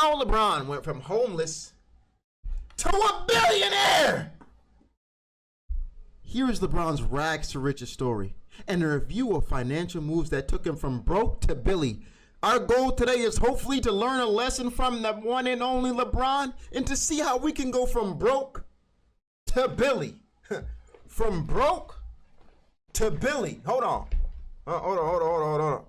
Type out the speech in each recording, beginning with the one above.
how LeBron went from homeless to a billionaire. Here is LeBron's rags to riches story and a review of financial moves that took him from broke to Billy. Our goal today is hopefully to learn a lesson from the one and only LeBron and to see how we can go from broke to Billy. From broke to Billy. Hold on. Hold on.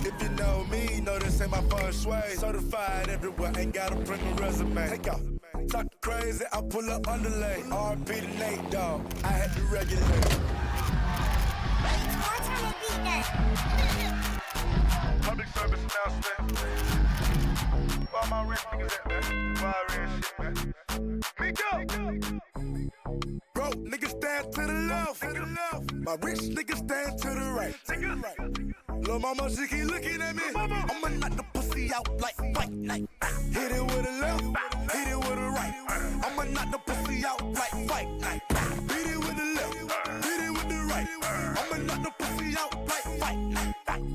If you know me, know this ain't my feng shui. Certified everywhere, ain't gotta print a resume. Take off. Talk crazy, I pull up underlay. RP to Nate, dog. I had to regulate. Public service announcement. Where all my rich niggas at, man? Why rich shit, man? Miko! Broke niggas stand to the left. My rich niggas stand to the right. Lil' mama, she keep looking at me. I'ma knock the pussy out like fight night. Hit it with a left, hit it with a right. I'ma knock the pussy out like fight night. Hit it with the left, hit it with the right. I'ma knock the pussy out like fight night.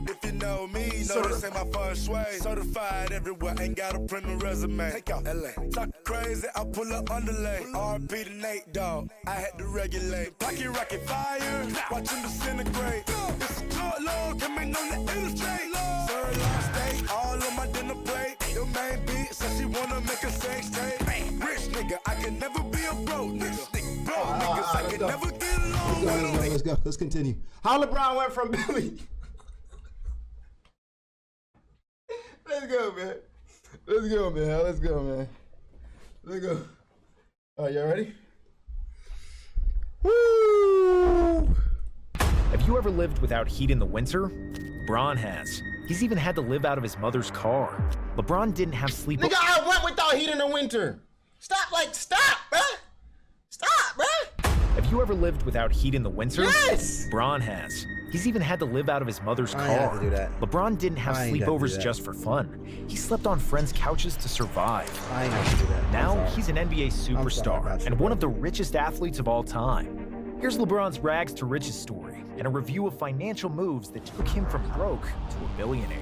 If you know me, know this ain't my feng shui. Certified everywhere, ain't gotta print a resume. Take out LA. Talk crazy, I pull up underlay. RP to Nate, dog. I had to regulate. Pocket rocket fire, watch him disintegrate. It's a short load, coming on the illustrate. Sirloin steak, all on my dinner plate. Your main beat said she wanna make a sex tape. Rich nigga, I can never be a broke nigga. Broke niggas, I can never get along with them. Let's go. Let's continue. How LeBron went from Billy. Let's go, man. Let's go, man. Let's go, man. Let's go. All right, y'all ready? Woo! Have you ever lived without heat in the winter? LeBron has. He's even had to live out of his mother's car. LeBron didn't have sleep. Nigga, I went without heat in the winter. Stop, bruh. Stop, bruh. Have you ever lived without heat in the winter? Yes! LeBron has. He's even had to live out of his mother's car. I ain't have to do that. LeBron didn't have sleepovers just for fun. He slept on friends' couches to survive. I ain't have to do that. Now he's an NBA superstar and one of the richest athletes of all time. Here's LeBron's rags to riches story and a review of financial moves that took him from broke to a billionaire.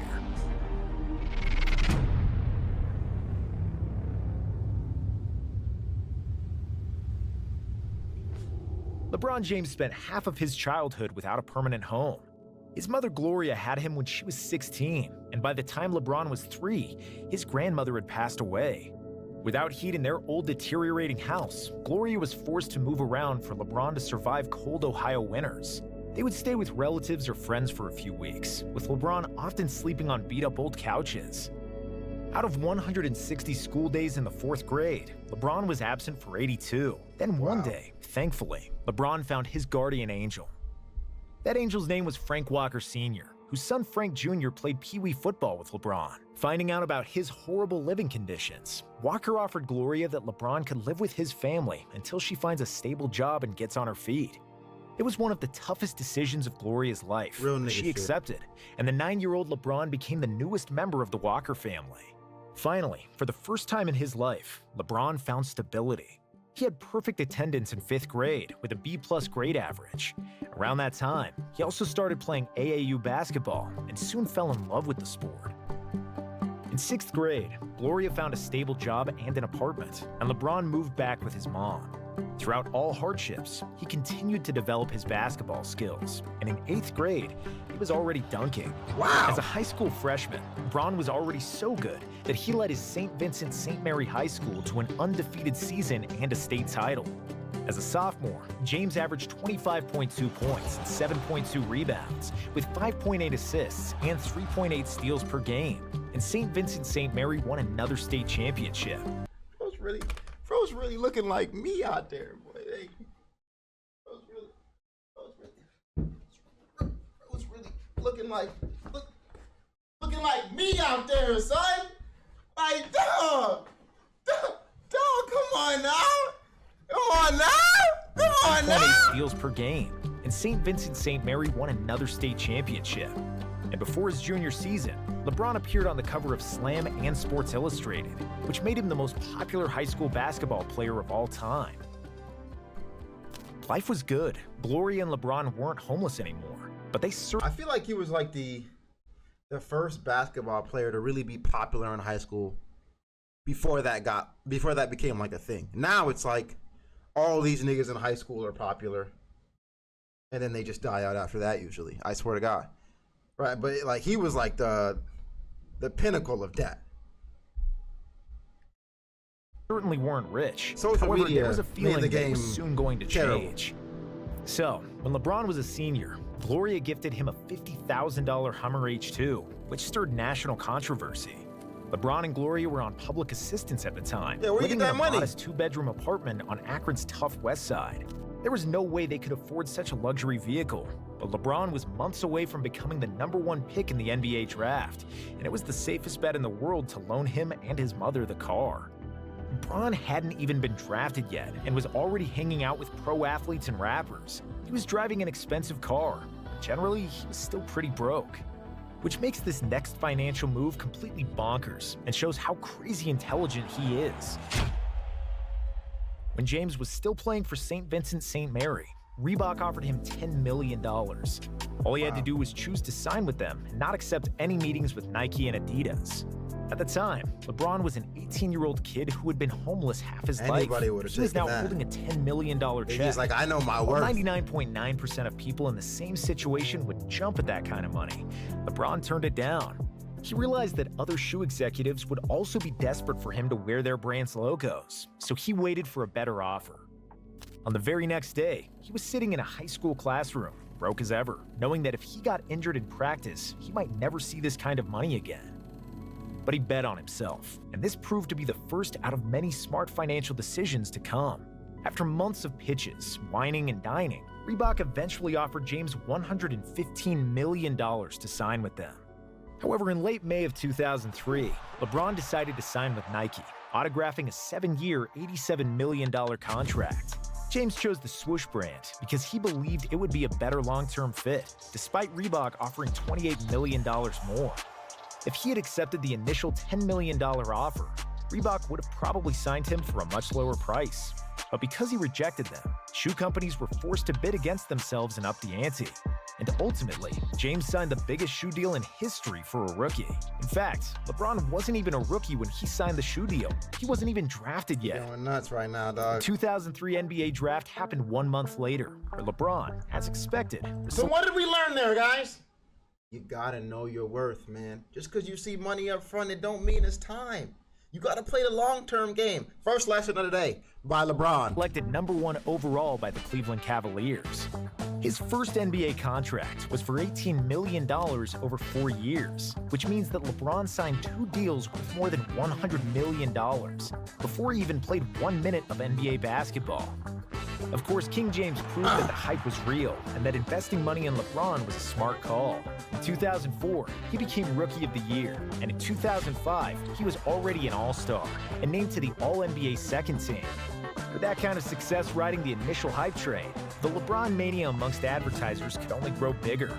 LeBron James spent half of his childhood without a permanent home. His mother Gloria had him when she was 16, and by the time LeBron was 3, his grandmother had passed away. Without heat in their old deteriorating house, Gloria was forced to move around for LeBron to survive cold Ohio winters. They would stay with relatives or friends for a few weeks, with LeBron often sleeping on beat-up old couches. Out of 160 school days in the 4th grade, LeBron was absent for 82. Then one day, thankfully, LeBron found his guardian angel. That angel's name was Frank Walker Sr., whose son Frank Jr. played Pee-wee football with LeBron. Finding out about his horrible living conditions, Walker offered Gloria that LeBron could live with his family until she finds a stable job and gets on her feet. It was one of the toughest decisions of Gloria's life. She accepted, and the 9-year-old LeBron became the newest member of the Walker family. Finally, for the first time in his life, LeBron found stability. He had perfect attendance in 5th grade with a B+ grade average. Around that time, he also started playing AAU basketball and soon fell in love with the sport. In 6th grade, Gloria found a stable job and an apartment, and LeBron moved back with his mom. Throughout all hardships, he continued to develop his basketball skills, and in 8th grade, he was already dunking. Wow! As a high school freshman, LeBron was already so good that he led his St. Vincent St. Mary High School to an undefeated season and a state title. As a sophomore, James averaged 25.2 points and 7.2 rebounds, with 5.8 assists and 3.8 steals per game, and St. Vincent St. Mary won another state championship. Bro's really looking like me out there, boy. Hey, bro's really looking like me out there, son. Like, dog, come on now. Come on now. 8 steals per game, and St. Vincent St. Mary won another state championship. And before his junior season, LeBron appeared on the cover of Slam and Sports Illustrated, which made him the most popular high school basketball player of all time. Life was good. Gloria and LeBron weren't homeless anymore, but they I feel like he was like the first basketball player to really be popular in high school before that became like a thing. Now it's like all these niggas in high school are popular, and then they just die out after that usually. I swear to God. Right, but like he was like the pinnacle of that. certainly weren't rich. Social However, media there was a made feeling the that it game was soon going to terrible. change. So, when LeBron was a senior, Gloria gifted him a $50,000 Hummer H2, which stirred national controversy. LeBron and Gloria were on public assistance at the time, Yeah, where you living get that in a money? modest two-bedroom apartment on Akron's tough west side. There was no way they could afford such a luxury vehicle, but LeBron was months away from becoming the #1 pick in the NBA draft, and it was the safest bet in the world to loan him and his mother the car. LeBron hadn't even been drafted yet and was already hanging out with pro athletes and rappers. He was driving an expensive car. Generally, he was still pretty broke. Which makes this next financial move completely bonkers and shows how crazy intelligent he is. When James was still playing for St. Vincent St. Mary, Reebok offered him $10 million. All he had to do was choose to sign with them and not accept any meetings with Nike and Adidas. At the time, LeBron was an 18-year-old kid who had been homeless half his life. Anybody would have He was taken now that. holding a $10 million check. He's like, I know my While worth. 99.9% of people in the same situation would jump at that kind of money, LeBron turned it down. He realized that other shoe executives would also be desperate for him to wear their brand's logos, so he waited for a better offer. On the very next day, he was sitting in a high school classroom, broke as ever, knowing that if he got injured in practice, he might never see this kind of money again. But he bet on himself, and this proved to be the first out of many smart financial decisions to come. After months of pitches, whining and dining, Reebok eventually offered James $115 million to sign with them. However, in late May of 2003, LeBron decided to sign with Nike, autographing a 7-year, $87 million contract. James chose the swoosh brand because he believed it would be a better long-term fit, despite Reebok offering $28 million more. If he had accepted the initial $10 million offer, Reebok would have probably signed him for a much lower price. But because he rejected them, shoe companies were forced to bid against themselves and up the ante. And ultimately, James signed the biggest shoe deal in history for a rookie. In fact, LeBron wasn't even a rookie when he signed the shoe deal. He wasn't even drafted yet. Going nuts right now, The dog. 2003 NBA draft happened 1 month later, where LeBron, as expected, So what did we learn there, guys? You gotta know your worth, man. Just because you see money up front, it don't mean it's time. You gotta play the long-term game. First lesson of the day by LeBron. selected #1 overall by the Cleveland Cavaliers. His first NBA contract was for $18 million over 4 years, which means that LeBron signed 2 deals worth more than $100 million before he even played 1 minute of NBA basketball. Of course, King James proved that the hype was real and that investing money in LeBron was a smart call. In 2004, he became Rookie of the Year, and in 2005, he was already an All-Star and named to the All-NBA second team. With that kind of success riding the initial hype train, the LeBron mania amongst advertisers could only grow bigger.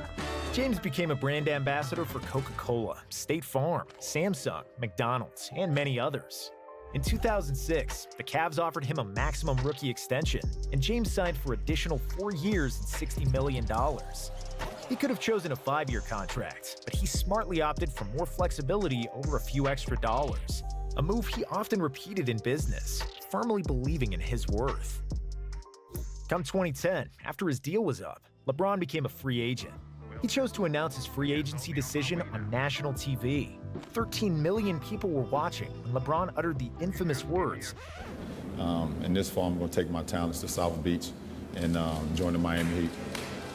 James became a brand ambassador for Coca-Cola, State Farm, Samsung, McDonald's, and many others. In 2006, the Cavs offered him a maximum rookie extension, and James signed for additional 4 years and $60 million. He could have chosen a 5-year contract, but he smartly opted for more flexibility over a few extra dollars, a move he often repeated in business, firmly believing in his worth. Come 2010, after his deal was up, LeBron became a free agent. He chose to announce his free agency decision on national TV. 13 million people were watching when LeBron uttered the infamous words, In this fall, I'm going to take my talents to South Beach and join the Miami Heat.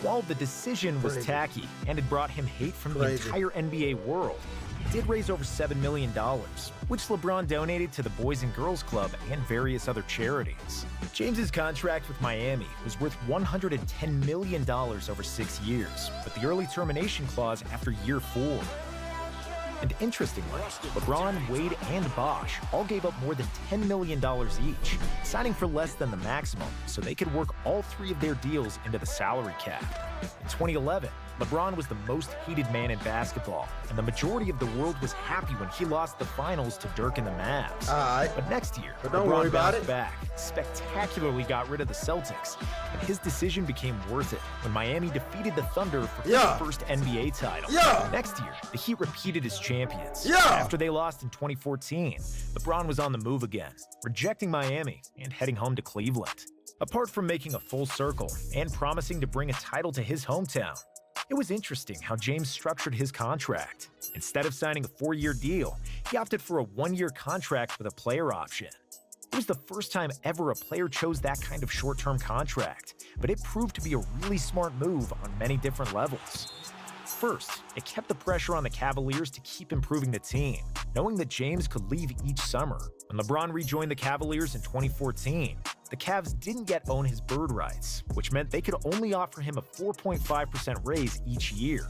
While the decision was Crazy. tacky and it brought him hate from the Crazy. entire NBA world, it did raise over $7 million, which LeBron donated to the Boys and Girls Club and various other charities. James's contract with Miami was worth $110 million over 6 years, with the early termination clause after year 4. And interestingly, LeBron, Wade, and Bosh all gave up more than $10 million each, signing for less than the maximum so they could work all 3 of their deals into the salary cap. In 2011, LeBron was the most hated man in basketball, and the majority of the world was happy when he lost the finals to Dirk and the Mavs. But next year, don't worry LeBron about bounced it. back, spectacularly got rid of the Celtics, and his decision became worth it when Miami defeated the Thunder for his first NBA title. Next year, the Heat repeated as champions. After they lost in 2014, LeBron was on the move again, rejecting Miami and heading home to Cleveland. Apart from making a full circle and promising to bring a title to his hometown, it was interesting how James structured his contract. Instead of signing a 4-year deal, he opted for a 1-year contract with a player option. It was the first time ever a player chose that kind of short-term contract, but it proved to be a really smart move on many different levels. First, it kept the pressure on the Cavaliers to keep improving the team, knowing that James could leave each summer. When LeBron rejoined the Cavaliers in 2014, the Cavs didn't yet own his bird rights, which meant they could only offer him a 4.5% raise each year.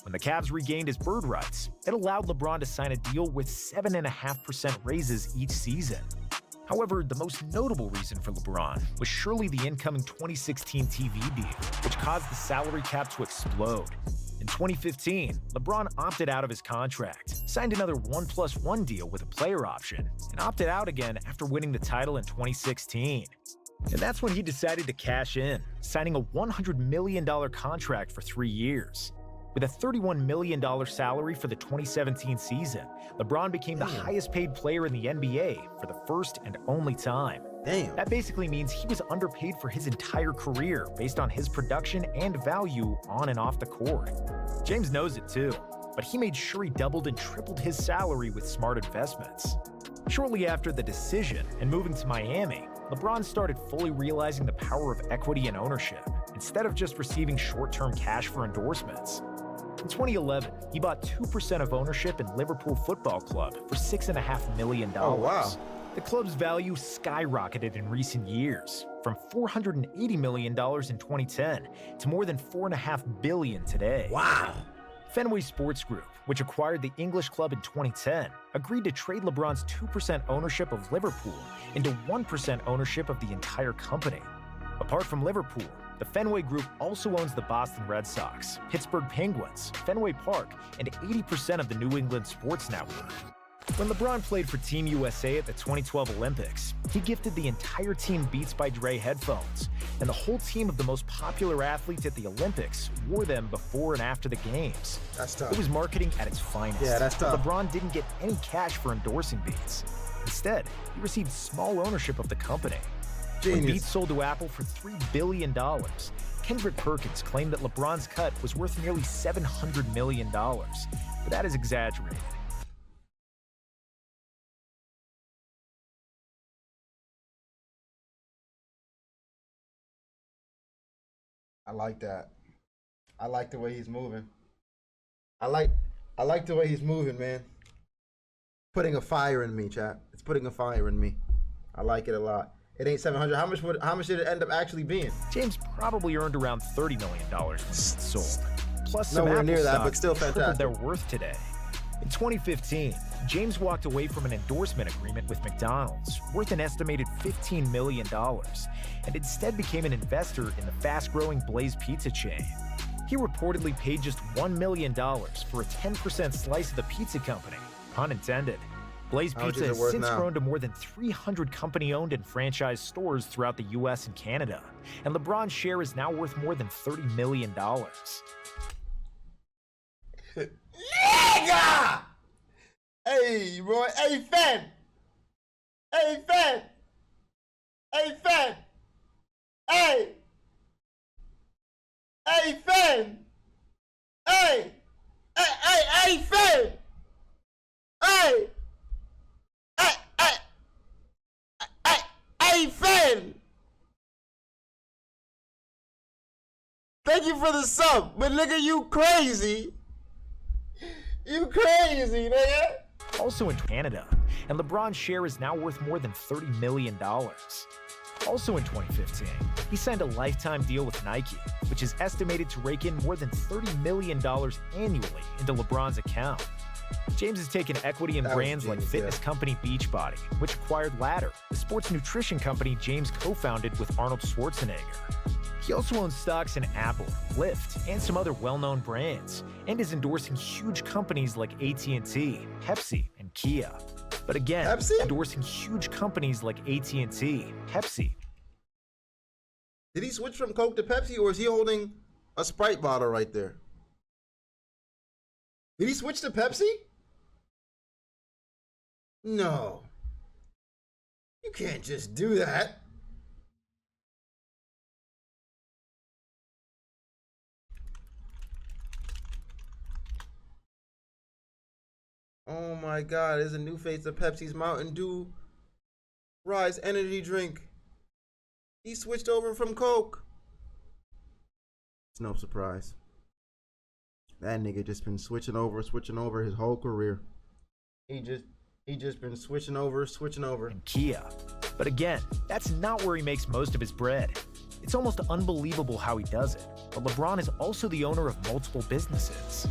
When the Cavs regained his bird rights, it allowed LeBron to sign a deal with 7.5% raises each season. However, the most notable reason for LeBron was surely the incoming 2016 TV deal, which caused the salary cap to explode. In 2015, LeBron opted out of his contract, signed another 1+1 deal with a player option, and opted out again after winning the title in 2016. And that's when he decided to cash in, signing a $100 million contract for 3 years. With a $31 million salary for the 2017 season, LeBron became the highest-paid player in the NBA for the first and only time. That basically means he was underpaid for his entire career based on his production and value on and off the court. James knows it too, but he made sure he doubled and tripled his salary with smart investments. Shortly after the decision and moving to Miami, LeBron started fully realizing the power of equity and ownership, instead of just receiving short-term cash for endorsements. In 2011, he bought 2% of ownership in Liverpool Football Club for $6.5 million. Oh, wow. The club's value skyrocketed in recent years, from $480 million in 2010 to more than $4.5 billion today. Wow. Fenway Sports Group, which acquired the English club in 2010, agreed to trade LeBron's 2% ownership of Liverpool into 1% ownership of the entire company. Apart from Liverpool, the Fenway Group also owns the Boston Red Sox, Pittsburgh Penguins, Fenway Park, and 80% of the New England Sports Network. When LeBron played for Team USA at the 2012 Olympics, he gifted the entire team Beats by Dre headphones, and the whole team of the most popular athletes at the Olympics wore them before and after the games. That's tough. It was marketing at its finest. Yeah, that's tough. LeBron didn't get any cash for endorsing Beats. Instead, he received small ownership of the company. When Genius. Beats sold to Apple for $3 billion, Kendrick Perkins claimed that LeBron's cut was worth nearly $700 million, but that is exaggerated. I like that. I like the way he's moving. I like the way he's moving, man. Putting a fire in me, chat. It's putting a fire in me. I like it a lot. It ain't 700. How much did it end up actually being? James probably earned around $30 million when it sold. Plus, some Nowhere Apple near that, stocks but still tripled fantastic. their worth today. In 2015, James walked away from an endorsement agreement with McDonald's worth an estimated $15 million, and instead became an investor in the fast-growing Blaze Pizza chain. He reportedly paid just $1 million for a 10% slice of the pizza company, pun intended. Blaze How much Pizza is it has worth since now? grown to more than 300 company-owned and franchised stores throughout the US and Canada, and LeBron's share is now worth more than $30 million. Nigga! Hey, Roy. Hey, Fed. Hey, Fed. Hey, Fed. Hey. Hey, Fed. Hey. Hey, Fed. Hey. Hey, Fed. Thank you for the sub, but nigga, you crazy. You crazy, nigga. Also in Canada, and LeBron's share is now worth more than $30 million. Also in 2015, he signed a lifetime deal with Nike, which is estimated to rake in more than $30 million annually into LeBron's account. James has taken equity in That was brands like genius, fitness yeah. company Beachbody, which acquired Ladder, the sports nutrition company James co-founded with Arnold Schwarzenegger. He also owns stocks in Apple, Lyft, and some other well-known brands, and is endorsing huge companies like AT&T, Pepsi, and Kia. But again, Pepsi? endorsing huge companies like AT&T, Pepsi. Did he switch from Coke to Pepsi, or is he holding a Sprite bottle right there? Did he switch to Pepsi? No. You can't just do that. Oh my God, there's a new face of Pepsi's Mountain Dew Rise energy drink. He switched over from Coke. It's no surprise. That nigga just been switching over his whole career. He just been switching over. And Kia. But again, that's not where he makes most of his bread. It's almost unbelievable how he does it. But LeBron is also the owner of multiple businesses.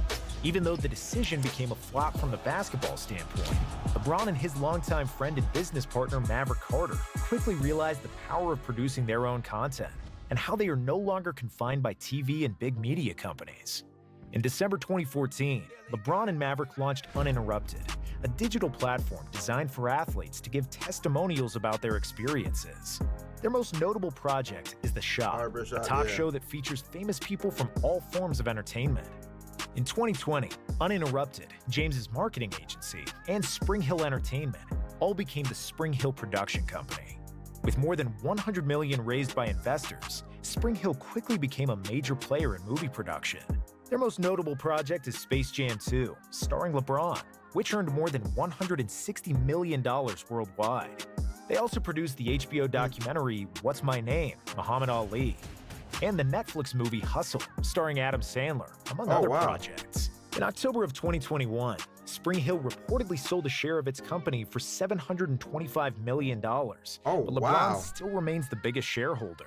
Even though the decision became a flop from the basketball standpoint, LeBron and his longtime friend and business partner Maverick Carter quickly realized the power of producing their own content and how they are no longer confined by TV and big media companies. In December 2014, LeBron and Maverick launched Uninterrupted, a digital platform designed for athletes to give testimonials about their experiences. Their most notable project is The Shop, a talk show that features famous people from all forms of entertainment. In 2020, Uninterrupted, James's marketing agency, and Spring Hill Entertainment all became the Spring Hill Production Company. With more than $100 million raised by investors, Spring Hill quickly became a major player in movie production. Their most notable project is Space Jam 2, starring LeBron, which earned more than $160 million worldwide. They also produced the HBO documentary What's My Name, Muhammad Ali, and the Netflix movie Hustle, starring Adam Sandler, among other projects. In October of 2021, Spring Hill reportedly sold a share of its company for $725 million, but LeBron still remains the biggest shareholder.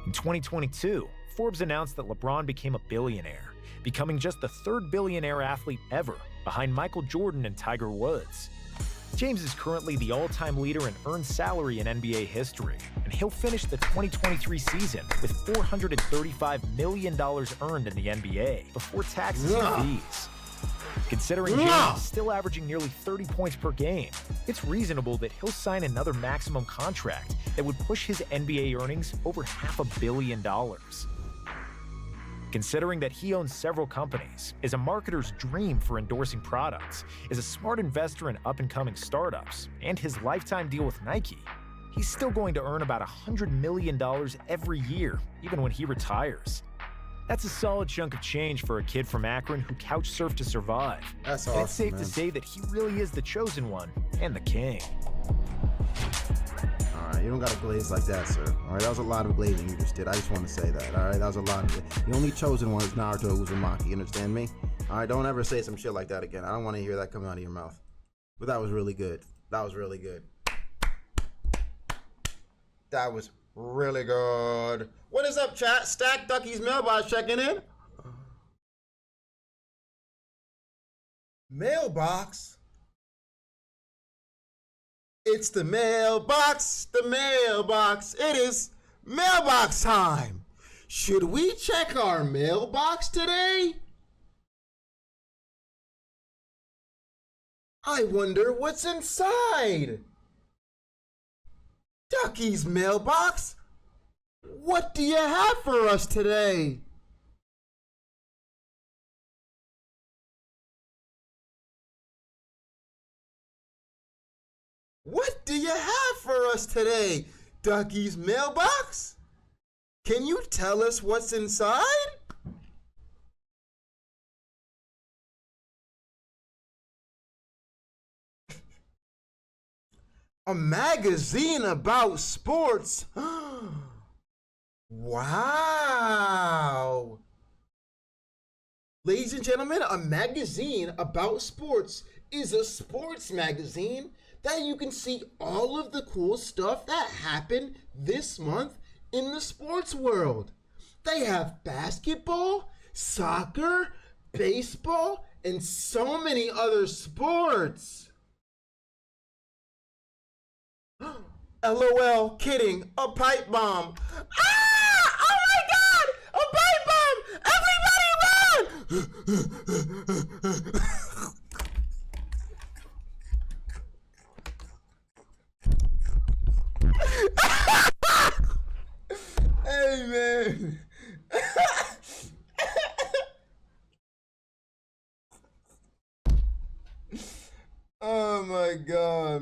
In 2022, Forbes announced that LeBron became a billionaire, becoming just the third billionaire athlete ever, behind Michael Jordan and Tiger Woods. James is currently the all-time leader in earned salary in NBA history, and he'll finish the 2023 season with $435 million earned in the NBA before taxes and fees. Considering James is still averaging nearly 30 points per game, it's reasonable that he'll sign another maximum contract that would push his NBA earnings over $500 million. Considering that he owns several companies, is a marketer's dream for endorsing products, is a smart investor in up-and-coming startups, and his lifetime deal with Nike, he's still going to earn about $100 million every year, even when he retires. That's a solid chunk of change for a kid from Akron who couch surfed to survive. That's and awesome, it's safe to say that he really is the chosen one and the king. All right, you don't got to glaze like that, sir. All right, that was a lot of glazing you just did. I just want to say that. All right, that was a lot of it. The only chosen one is Naruto Uzumaki. You understand me? All right, don't ever say some shit like that again. I don't want to hear that coming out of your mouth. But that was really good. That was really good. That was really good. What is up, chat? Stack Ducky's mailbox checking in. Mailbox? It's the mailbox, the mailbox. It is mailbox time. Should we check our mailbox today? I wonder what's inside. Ducky's mailbox? What do you have for us today? What do you have for us today, Ducky's mailbox? Can you tell us what's inside? A magazine about sports. Wow. Ladies and gentlemen, a magazine about sports is a sports magazine that you can see all of the cool stuff that happened this month in the sports world. They have basketball, soccer, baseball, and so many other sports. LOL, kidding, a pipe bomb. Ah! Oh my god! A pipe bomb! Everybody run! Hey, man. Oh my god.